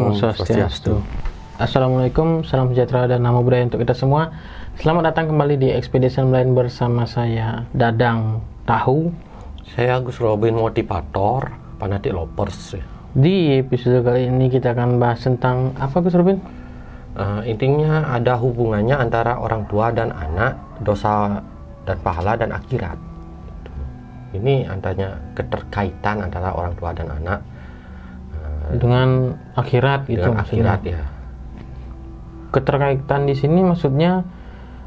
Namo Swastiastu. Assalamualaikum, salam sejahtera dan namo buddhaya untuk kita semua. Selamat datang kembali di Expedition Blind bersama saya Dadang Tahu. Saya Gus Robin, motivator, fanatik lovers. Di episode kali ini kita akan bahas tentang apa, Gus Robin? Intinya ada hubungannya antara orang tua dan anak, dosa dan pahala dan akhirat. Ini antara keterkaitan antara orang tua dan anak dengan akhirat gitu. Dengan akhirat ya. Keterkaitan di sini maksudnya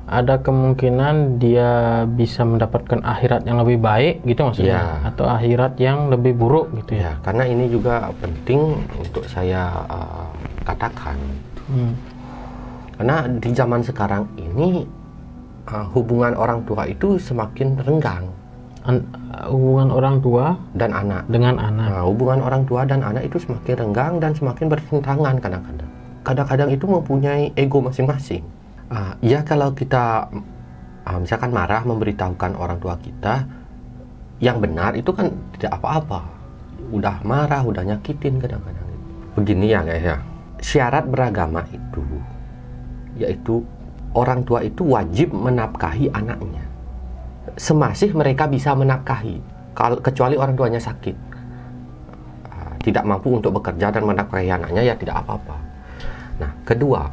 ada kemungkinan dia bisa mendapatkan akhirat yang lebih baik gitu maksudnya, atau akhirat yang lebih buruk gitu ya. Karena ini juga penting untuk saya katakan. Karena di zaman sekarang ini hubungan orang tua itu semakin renggang. Hubungan orang tua dan anak dengan anak. Hubungan orang tua dan anak itu semakin renggang dan semakin bertentangan kadang-kadang. Kadang-kadang itu mempunyai ego masing-masing. Ya kalau kita misalkan marah memberitahukan orang tua kita yang benar itu kan tidak apa-apa. Udah marah, udah nyakitin kadang-kadang. Begini ya guys ya. Syarat beragama itu yaitu orang tua itu wajib menafkahi anaknya semasih mereka bisa menafkahi, kecuali orang tuanya sakit, tidak mampu untuk bekerja dan menafkahi anaknya, ya tidak apa-apa. Nah, kedua,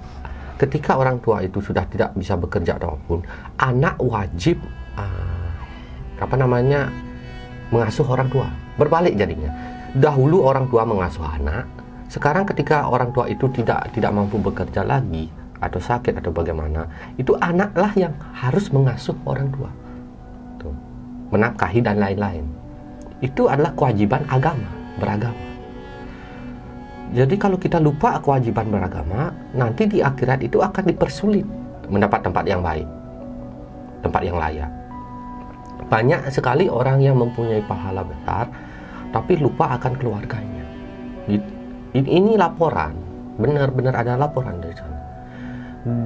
ketika orang tua itu sudah tidak bisa bekerja ataupun, anak wajib mengasuh orang tua. Berbalik jadinya. Dahulu orang tua mengasuh anak, sekarang ketika orang tua itu tidak mampu bekerja lagi atau sakit atau bagaimana, itu anaklah yang harus mengasuh orang tua, menafkahi dan lain-lain. Itu adalah kewajiban beragama. Jadi kalau kita lupa kewajiban beragama, nanti di akhirat itu akan dipersulit mendapat tempat yang baik, tempat yang layak. Banyak sekali orang yang mempunyai pahala besar tapi lupa akan keluarganya. Ini laporan, benar-benar ada laporan dari sana.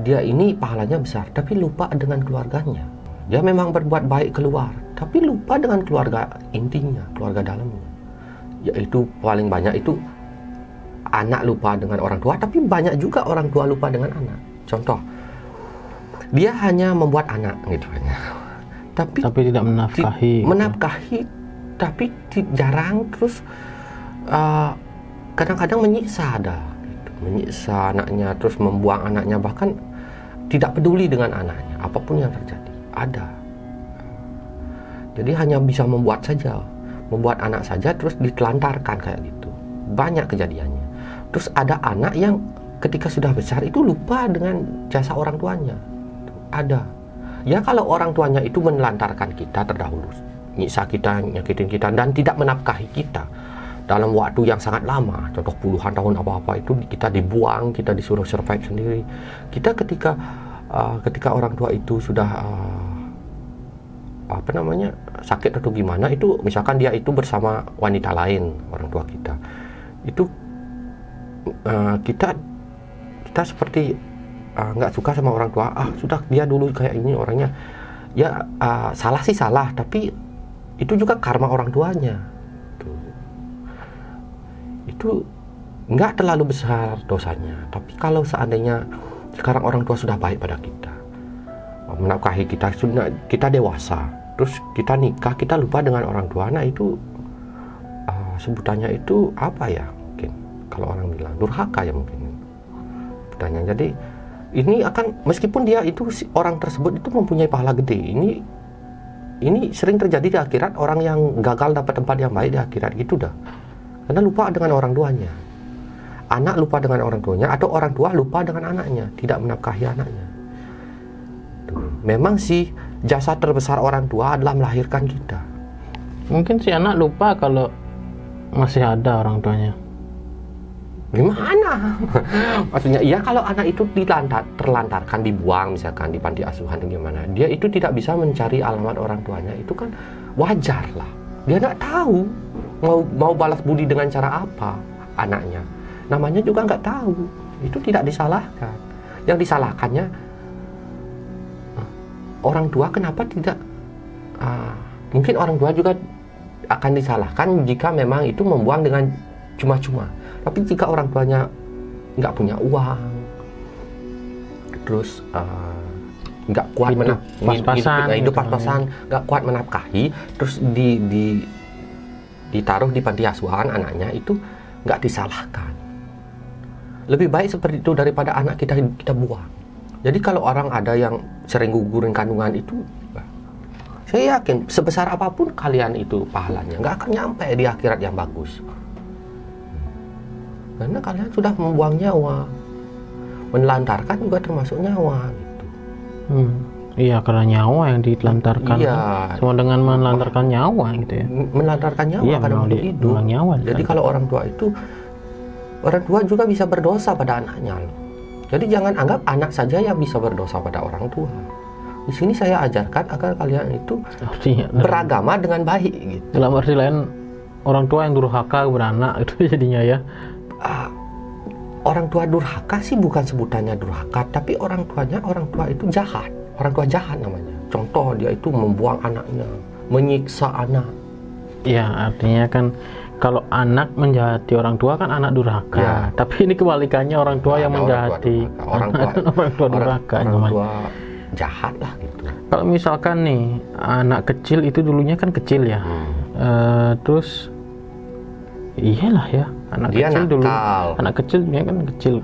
Dia ini pahalanya besar tapi lupa dengan keluarganya. Dia memang berbuat baik keluar, tapi lupa dengan keluarga intinya, keluarga dalamnya. Yaitu paling banyak itu anak lupa dengan orang tua, tapi banyak juga orang tua lupa dengan anak. Contoh, dia hanya membuat anak gitu aja, tapi tidak menafkahi. Tapi jarang, terus kadang-kadang menyiksa menyiksa anaknya, terus membuang anaknya, bahkan tidak peduli dengan anaknya, apapun yang terjadi. Ada. Jadi hanya bisa membuat anak saja terus ditelantarkan kayak gitu. Banyak kejadiannya. Terus ada anak yang ketika sudah besar itu lupa dengan jasa orang tuanya. Ada. Ya kalau orang tuanya itu menelantarkan kita terdahulu, nyiksa kita, nyakitin kita dan tidak menafkahi kita dalam waktu yang sangat lama, contoh puluhan tahun apa-apa, itu kita dibuang, kita disuruh survive sendiri. Kita ketika orang tua itu sudah sakit atau gimana, itu misalkan dia itu bersama wanita lain, orang tua kita itu kita seperti nggak suka sama orang tua. Sudah dia dulu kayak ini orangnya, ya salah sih salah, tapi itu juga karma orang tuanya. Itu nggak terlalu besar dosanya. Tapi kalau seandainya sekarang orang tua sudah baik pada kita, menafkahi kita, kita dewasa, terus kita nikah, kita lupa dengan orang tua, nah itu sebutannya itu apa ya, mungkin kalau orang bilang durhaka ya mungkin sebutannya. Jadi ini akan, meskipun dia itu orang tersebut itu mempunyai pahala gede, ini sering terjadi di akhirat. Orang yang gagal dapat tempat yang baik di akhirat gitu dah, karena lupa dengan orang tuanya. Anak lupa dengan orang tuanya, atau orang tua lupa dengan anaknya, tidak menafkahi anaknya. Memang sih jasa terbesar orang tua adalah melahirkan kita. Mungkin si anak lupa kalau masih ada orang tuanya. Gimana? Maksudnya, iya kalau anak itu terlantarkan, dibuang misalkan di panti asuhan atau gimana, dia itu tidak bisa mencari alamat orang tuanya, itu kan wajar lah. Dia nggak tahu mau balas budi dengan cara apa anaknya. Namanya juga nggak tahu, itu tidak disalahkan. Yang disalahkannya orang tua kenapa tidak, mungkin orang tua juga akan disalahkan jika memang itu membuang dengan cuma-cuma. Tapi jika orang tuanya nggak punya uang, terus nggak kuat hidup pas-pasan, nggak kuat menafkahi, terus ditaruh di panti asuhan anaknya, itu nggak disalahkan. Lebih baik seperti itu daripada anak kita buang. Jadi kalau orang ada yang sering gugurin kandungan itu, saya yakin sebesar apapun kalian itu pahalanya, nggak akan nyampe di akhirat yang bagus. Karena kalian sudah membuang nyawa. Menelantarkan juga termasuk nyawa gitu. Iya, karena nyawa yang ditelantarkan. Iya. Sama dengan menelantarkan nyawa gitu ya. Menelantarkan nyawa karena untuk hidup. Nyawa, jadi kalau orang tua juga bisa berdosa pada anaknya. Jadi jangan anggap anak saja yang bisa berdosa pada orang tua. Di sini saya ajarkan agar kalian itu beragama dengan baik gitu. Dalam arti lain, orang tua yang durhaka beranak itu jadinya ya. Orang tua durhaka sih bukan sebutannya durhaka, tapi orang tua itu jahat. Orang tua jahat namanya. Contoh, dia itu membuang anaknya, menyiksa anak. Ya, artinya kan kalau anak menjahati orang tua kan anak durhaka. Ya. Tapi ini kebalikannya, orang tua yang menjahati orang tua durhaka. Orang tua jahat lah gitu. Kalau misalkan nih anak kecil itu dulunya kan kecil ya, terus iyalah ya anak dia kecil nakal. Dulu anak kecil dia kan kecil,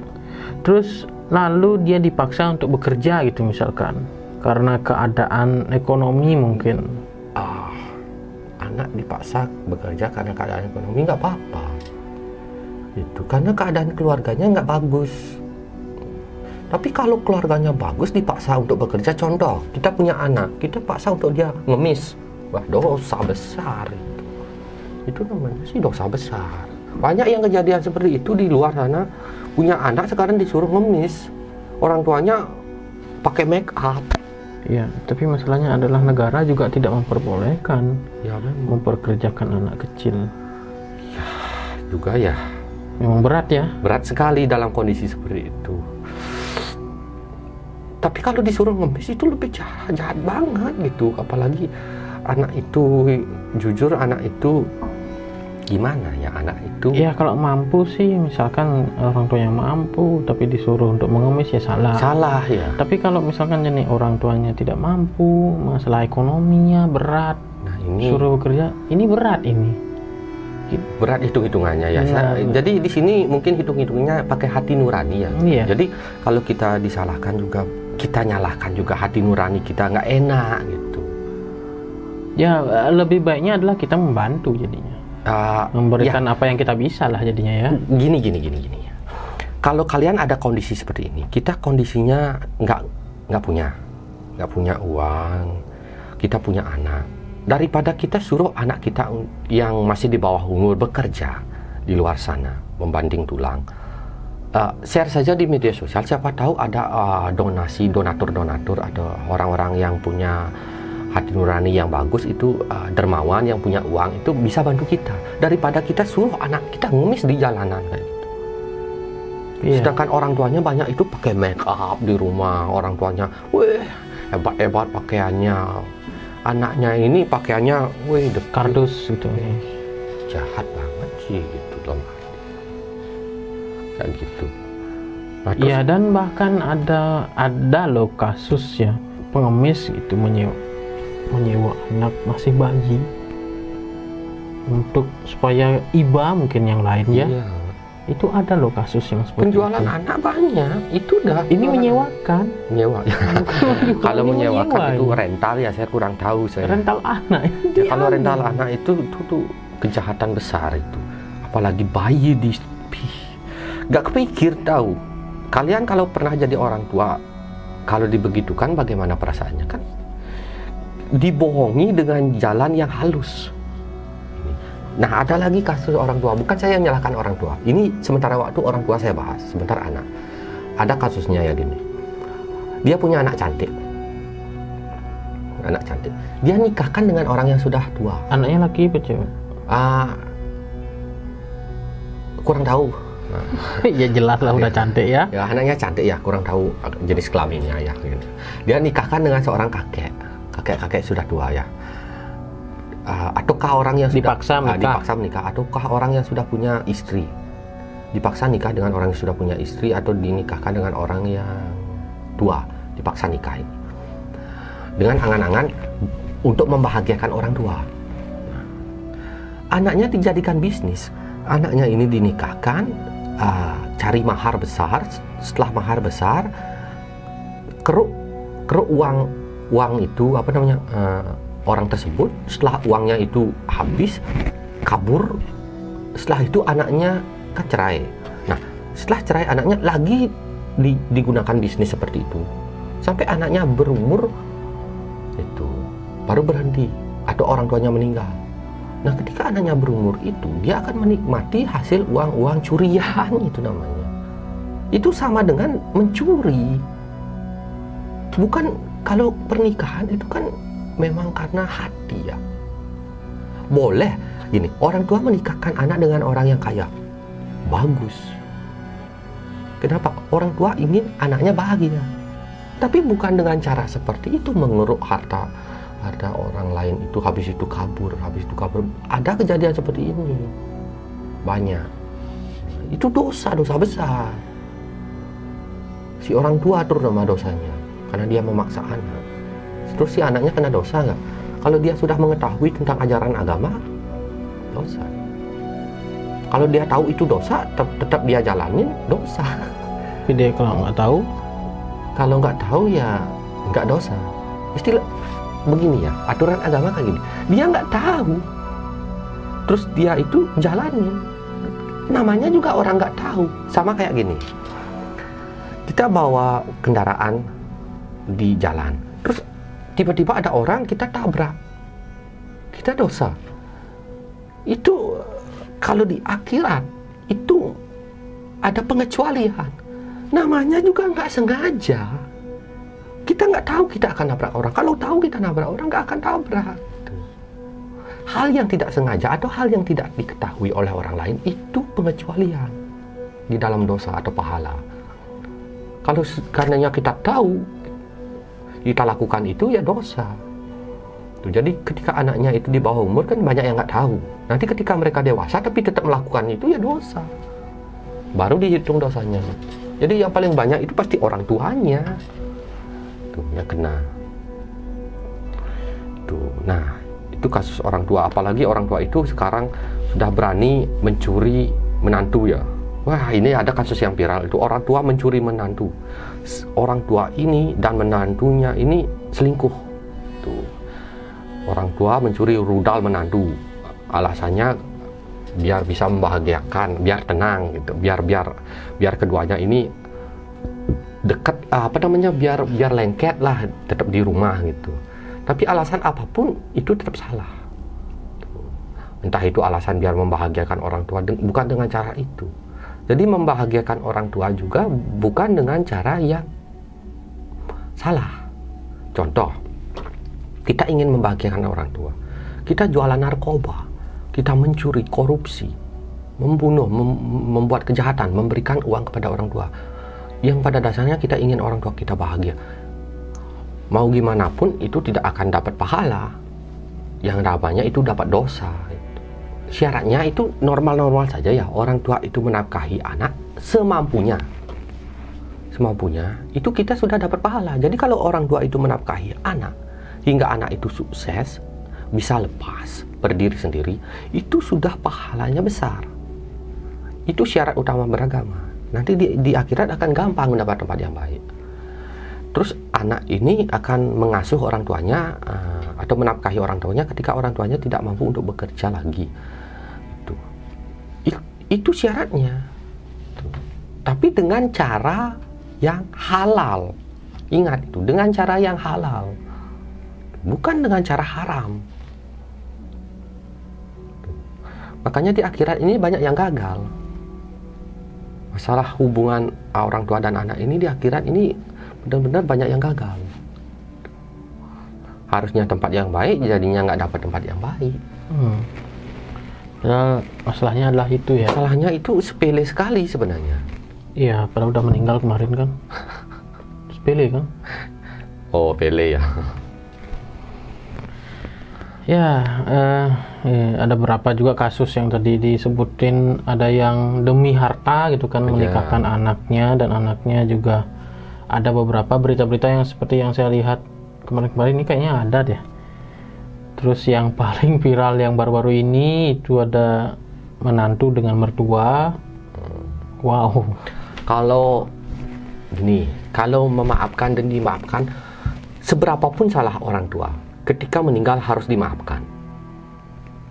terus lalu dia dipaksa untuk bekerja gitu misalkan karena keadaan ekonomi mungkin. Anak dipaksa bekerja karena keadaan ekonomi nggak apa-apa, itu karena keadaan keluarganya nggak bagus. Tapi kalau keluarganya bagus dipaksa untuk bekerja, contoh kita punya anak, kita paksa untuk dia ngemis, wah dosa besar itu namanya sih dosa besar. Banyak yang kejadian seperti itu di luar sana, punya anak sekarang disuruh ngemis, orang tuanya pakai make up. Ya, tapi masalahnya adalah negara juga tidak memperbolehkan memperkerjakan anak kecil. Ya, juga ya. Memang berat ya. Berat sekali dalam kondisi seperti itu. Tapi kalau disuruh ngemis itu lebih jahat banget gitu. Apalagi anak itu, jujur anak itu gimana ya anak itu? Ya kalau mampu sih, misalkan orang tua yang mampu tapi disuruh untuk mengemis ya salah. Salah ya. Tapi kalau misalkan jadi orang tuanya tidak mampu, masalah ekonominya berat, ini suruh bekerja, ini berat ini. Berat hitung-hitungannya ya. Jadi di sini mungkin hitung-hitungnya pakai hati nurani ya. Iya. Jadi kalau kita disalahkan juga, kita nyalahkan juga hati nurani kita, nggak enak gitu. Ya lebih baiknya adalah kita membantu jadinya. Memberikan apa yang kita bisa lah jadinya ya. Gini ya. Kalau kalian ada kondisi seperti ini, kita kondisinya nggak punya uang, kita punya anak. Daripada kita suruh anak kita yang masih di bawah umur bekerja di luar sana, membanding tulang, share saja di media sosial. Siapa tahu ada donatur atau orang-orang yang punya hati nurani yang bagus itu, dermawan yang punya uang itu bisa bantu kita, daripada kita suruh anak kita ngemis di jalanan kayak gitu. Sedangkan orang tuanya banyak itu pakai make up di rumah, orang tuanya hebat pakaiannya, anaknya ini pakaiannya kardus gitu. Jahat banget sih gitu loh, kayak gitu. Iya, dan bahkan ada loh kasus ya, pengemis itu menyewa anak masih bayi untuk supaya iba mungkin yang lain ya. Iya. Itu ada loh kasus yang seperti penjualan itu. Anak banyak itu dah. Ini menyewakan. Menyewa. Kalau menyewakan itu rental ya, saya kurang tahu saya. Rental anak. Ya, kalau rental anak itu tuh kejahatan besar itu. Apalagi bayi nggak kepikir tahu. Kalian kalau pernah jadi orang tua, kalau dibegitukan bagaimana perasaannya kan? Dibohongi dengan jalan yang halus. Nah, ada lagi kasus orang tua, bukan saya yang menyalahkan orang tua. Ini sementara waktu orang tua saya bahas, sebentar anak. Ada kasusnya ya gini. Dia punya anak cantik. Dia nikahkan dengan orang yang sudah tua. Anaknya laki apa cewek? Kurang tahu. Ya jelas lah udah cantik ya. Ya, anaknya cantik ya, kurang tahu jenis kelaminnya ya. Dia nikahkan dengan seorang kakek sudah tua ya. Ataukah orang yang dipaksa menikah, ataukah orang yang sudah punya istri. dipaksa nikah dengan orang yang sudah punya istri atau dinikahkan dengan orang yang tua, dipaksa nikah dengan angan-angan untuk membahagiakan orang tua. Anaknya dijadikan bisnis, anaknya ini dinikahkan, cari mahar besar. Setelah mahar besar, keruk uang itu orang tersebut. Setelah uangnya itu habis, kabur. Setelah itu anaknya kan cerai. Nah, setelah cerai anaknya lagi digunakan bisnis seperti itu sampai anaknya berumur itu baru berhenti atau orang tuanya meninggal. Nah, ketika anaknya berumur itu, dia akan menikmati hasil uang-uang curian itu namanya. Itu sama dengan mencuri. Bukan, kalau pernikahan itu kan memang karena hati ya. Boleh gini, orang tua menikahkan anak dengan orang yang kaya. Bagus. Kenapa? Orang tua ingin anaknya bahagia. Tapi bukan dengan cara seperti itu, mengeruk harta orang lain itu, habis itu kabur. Ada kejadian seperti ini banyak. Itu dosa besar. Si orang tua terutama dosanya karena dia memaksa anak. Terus si anaknya kena dosa nggak? Kalau dia sudah mengetahui tentang ajaran agama, dosa. Kalau dia tahu itu dosa, tetap dia jalanin, dosa. Tapi dia kalau nggak tahu ya nggak dosa. Istilah begini ya, aturan agama kayak gini. Dia nggak tahu, terus dia itu jalanin. Namanya juga orang nggak tahu. Sama kayak gini. Kita bawa kendaraan di jalan, terus tiba-tiba ada orang kita tabrak, kita dosa. Itu kalau di akhirat itu ada pengecualian. Namanya juga nggak sengaja. Kita nggak tahu kita akan nabrak orang. Kalau tahu kita nabrak orang, nggak akan tabrak. Hal yang tidak sengaja atau hal yang tidak diketahui oleh orang lain itu pengecualian di dalam dosa atau pahala. Kalau karenanya kita tahu, kita lakukan itu ya dosa. Jadi ketika anaknya itu di bawah umur kan banyak yang nggak tahu. Nanti ketika mereka dewasa tapi tetap melakukan itu ya dosa. Baru dihitung dosanya. Jadi yang paling banyak itu pasti orang tuanya. Tuh yang kena. Tuh, nah itu kasus orang tua. Apalagi orang tua itu sekarang sudah berani mencuri menantu ya. Wah, ini ada kasus yang viral itu, orang tua mencuri menantu. Orang tua ini dan menantunya ini selingkuh. Tuh. Orang tua mencuri rudal menantu. Alasannya biar bisa membahagiakan, biar tenang gitu. Biar keduanya ini dekat biar lengket lah, tetap di rumah gitu. Tapi alasan apapun itu tetap salah. Entah itu alasan biar membahagiakan orang tua, bukan dengan cara itu. Jadi membahagiakan orang tua juga bukan dengan cara yang salah. Contoh, kita ingin membahagiakan orang tua, kita jualan narkoba, kita mencuri, korupsi, membunuh, membuat kejahatan, memberikan uang kepada orang tua, yang pada dasarnya kita ingin orang tua kita bahagia. Mau gimana pun itu tidak akan dapat pahala, yang namanya itu dapat dosa. Syaratnya itu normal-normal saja ya. Orang tua itu menafkahi anak semampunya, itu kita sudah dapat pahala. Jadi kalau orang tua itu menafkahi anak hingga anak itu sukses, bisa lepas, berdiri sendiri, itu sudah pahalanya besar. Itu syarat utama beragama. Nanti di akhirat akan gampang mendapat tempat yang baik. Terus anak ini akan mengasuh orang tuanya atau menafkahi orang tuanya ketika orang tuanya tidak mampu untuk bekerja lagi. Itu syaratnya. Tapi dengan cara yang halal. Ingat itu, dengan cara yang halal. Bukan dengan cara haram. Makanya di akhirat ini banyak yang gagal. Masalah hubungan orang tua dan anak ini di akhirat ini benar-benar banyak yang gagal. Harusnya tempat yang baik, jadinya nggak dapat tempat yang baik. Padahal masalahnya adalah itu ya. Masalahnya itu sepele sekali sebenarnya. Iya, padahal udah meninggal kemarin kan. Sepele kan? Oh, Pele ya. Ada beberapa juga kasus yang tadi disebutin, ada yang demi harta gitu kan menikahkan anaknya, dan anaknya juga ada beberapa berita-berita yang seperti yang saya lihat kemarin-kemarin ini kayaknya ada deh. Terus yang paling viral yang baru-baru ini itu ada menantu dengan mertua. Wow. Kalau memaafkan dan dimaafkan, seberapapun salah orang tua, ketika meninggal harus dimaafkan.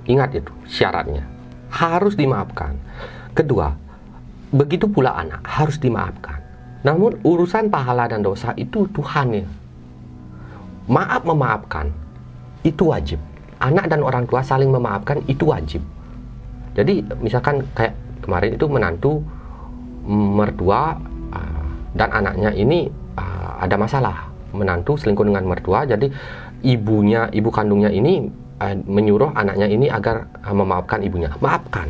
Ingat itu syaratnya, harus dimaafkan. Kedua, begitu pula anak harus dimaafkan. Namun urusan pahala dan dosa itu Tuhan ya. Maaf memaafkan itu wajib. Anak dan orang tua saling memaafkan itu wajib. Jadi misalkan kayak kemarin itu menantu, mertua dan anaknya ini ada masalah. Menantu selingkuh dengan mertua, jadi ibu kandungnya ini menyuruh anaknya ini agar memaafkan ibunya. Maafkan.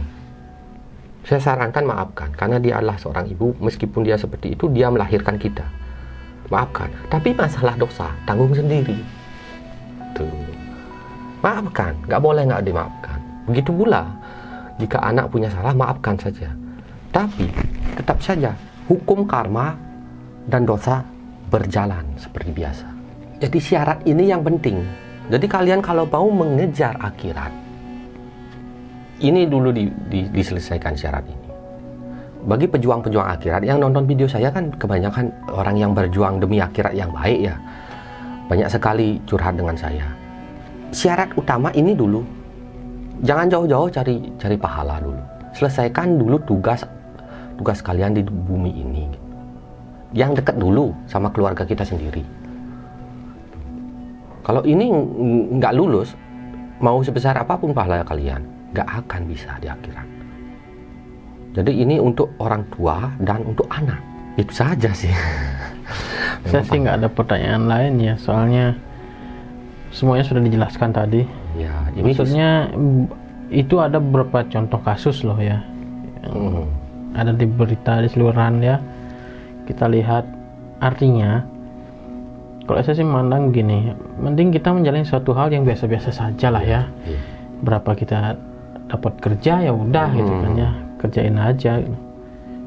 Saya sarankan maafkan, karena dia adalah seorang ibu. Meskipun dia seperti itu, dia melahirkan kita. Maafkan. Tapi masalah dosa tanggung sendiri. Tuh. Maafkan, nggak boleh nggak dimaafkan. Begitu pula jika anak punya salah, maafkan saja. Tapi tetap saja hukum karma dan dosa berjalan seperti biasa. Jadi syarat ini yang penting. Jadi kalian kalau mau mengejar akhirat, ini dulu diselesaikan syarat ini. Bagi pejuang-pejuang akhirat yang nonton video saya kan kebanyakan orang yang berjuang demi akhirat yang baik ya. Banyak sekali curhat dengan saya. Syarat utama ini dulu. Jangan jauh-jauh cari pahala dulu. Selesaikan dulu tugas kalian di bumi ini. Yang dekat dulu sama keluarga kita sendiri. Kalau ini nggak lulus, mau sebesar apapun pahala kalian, nggak akan bisa di akhirat. Jadi ini untuk orang tua dan untuk anak. Itu saja sih. Saya sih nggak ada pertanyaan lain ya, soalnya semuanya sudah dijelaskan tadi. Ya, ini maksudnya itu ada beberapa contoh kasus loh ya. Ada di berita di seluruhan ya. Kita lihat, artinya kalau saya sih memandang gini, mending kita menjalani suatu hal yang biasa-biasa saja lah ya. Berapa kita dapat kerja ya udah gitu kan ya, kerjain aja.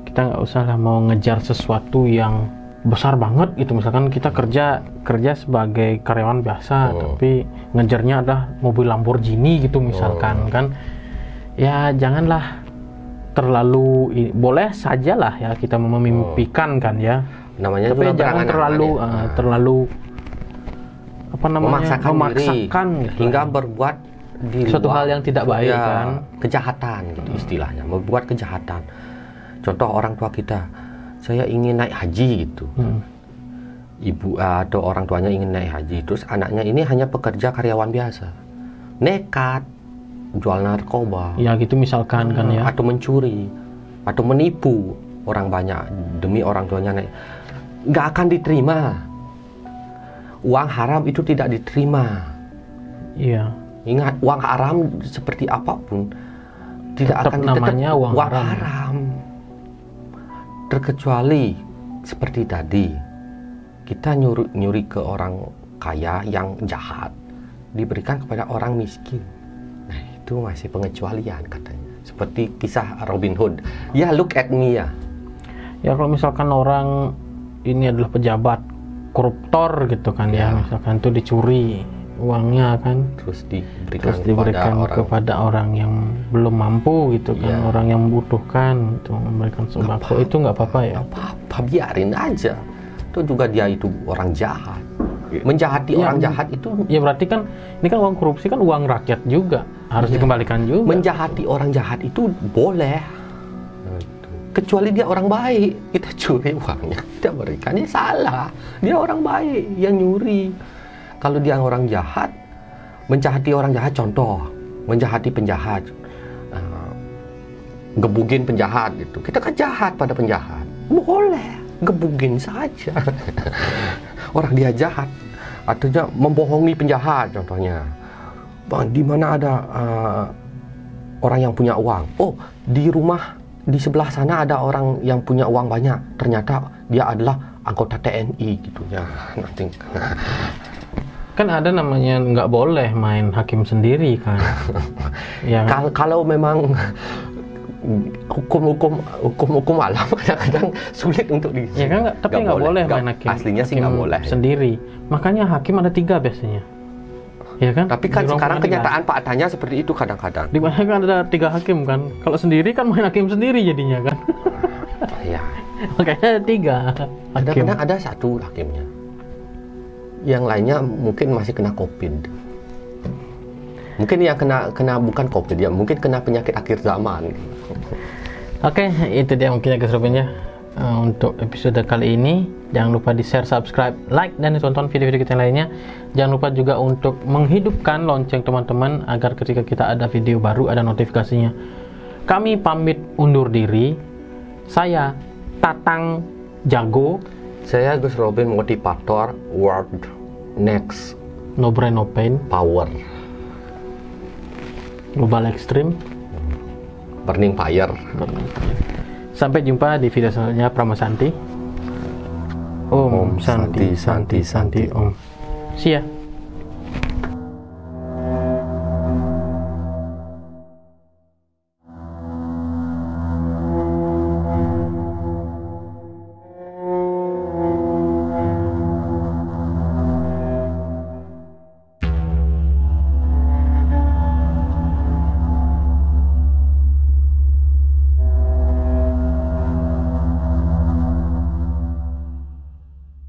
Kita nggak usah lah mau ngejar sesuatu yang besar banget gitu. Misalkan kita kerja sebagai karyawan biasa, tapi ngejarnya adalah mobil Lamborghini gitu misalkan kan. Ya janganlah terlalu, boleh sajalah ya kita memimpikan kan ya. Namanya tapi juga jangan terlalu apa namanya memaksakan diri, hingga berbuat di suatu hal yang tidak baik kan, kejahatan gitu istilahnya, membuat kejahatan. Contoh orang tua kita, saya ingin naik haji gitu. Ibu atau orang tuanya ingin naik haji, terus anaknya ini hanya pekerja karyawan biasa, nekat jual narkoba ya gitu misalkan kan ya, atau mencuri atau menipu orang banyak demi orang tuanya naik, nggak akan diterima. Uang haram itu tidak diterima. Iya. Ingat, uang haram seperti apapun tidak tetap akan namanya uang haram. Terkecuali seperti tadi kita nyuri ke orang kaya yang jahat, diberikan kepada orang miskin. Nah itu masih pengecualian katanya. Seperti kisah Robin Hood. Ya look at me ya. Ya kalau misalkan orang ini adalah pejabat koruptor gitu kan ya, misalkan itu dicuri uangnya kan, terus diberikan kepada orang yang belum mampu gitu kan, orang yang membutuhkan itu, memberikan sembako, itu nggak apa-apa ya? Nggak apa-apa, biarin aja. Itu juga dia itu orang jahat, menjahati orang jahat itu. Ya berarti kan ini kan uang korupsi kan uang rakyat juga, harus dikembalikan juga. Menjahati orang jahat itu boleh, kecuali dia orang baik. Kita curi uangnya, kita berikan, ya salah. Dia orang baik yang nyuri. Kalau dia orang jahat, menjahati orang jahat, contoh menjahati penjahat, gebugin penjahat gitu, kita kan jahat pada penjahat, boleh gebugin saja. Orang dia jahat, artinya membohongi penjahat. Contohnya, bang, di mana ada orang yang punya uang, oh di rumah di sebelah sana ada orang yang punya uang banyak, ternyata dia adalah anggota TNI gitu ya, nanti Kan ada namanya nggak boleh main hakim sendiri kan. Ya kan? Kalau memang hukum alam kadang-kadang sulit untuk di. Ya kan, tapi nggak boleh main hakim. Aslinya sih nggak boleh sendiri. Makanya hakim ada 3 biasanya. Ya kan? Tapi kan sekarang kenyataan faktanya seperti itu kadang-kadang. Di mana kan ada 3 hakim kan. Kalau sendiri kan main hakim sendiri jadinya kan. Iya. Makanya 3 hakim. Kadang-kadang ada 1 hakimnya. Yang lainnya mungkin masih kena COVID. Mungkin yang kena bukan COVID ya, mungkin kena penyakit akhir zaman. Oke, itu dia mungkin keseruannya untuk episode kali ini. Jangan lupa di share, subscribe, like, dan tonton video-video kita lainnya. Jangan lupa juga untuk menghidupkan lonceng teman-teman agar ketika kita ada video baru ada notifikasinya. Kami pamit undur diri. Saya Tatang Jago. Saya Gus Robin, motivator World Next. No Brain No Pain Power. Global Extreme. Burning Fire. Sampai jumpa di video selanjutnya. Pramasanti. Om Santi Santi Santi Om. See ya.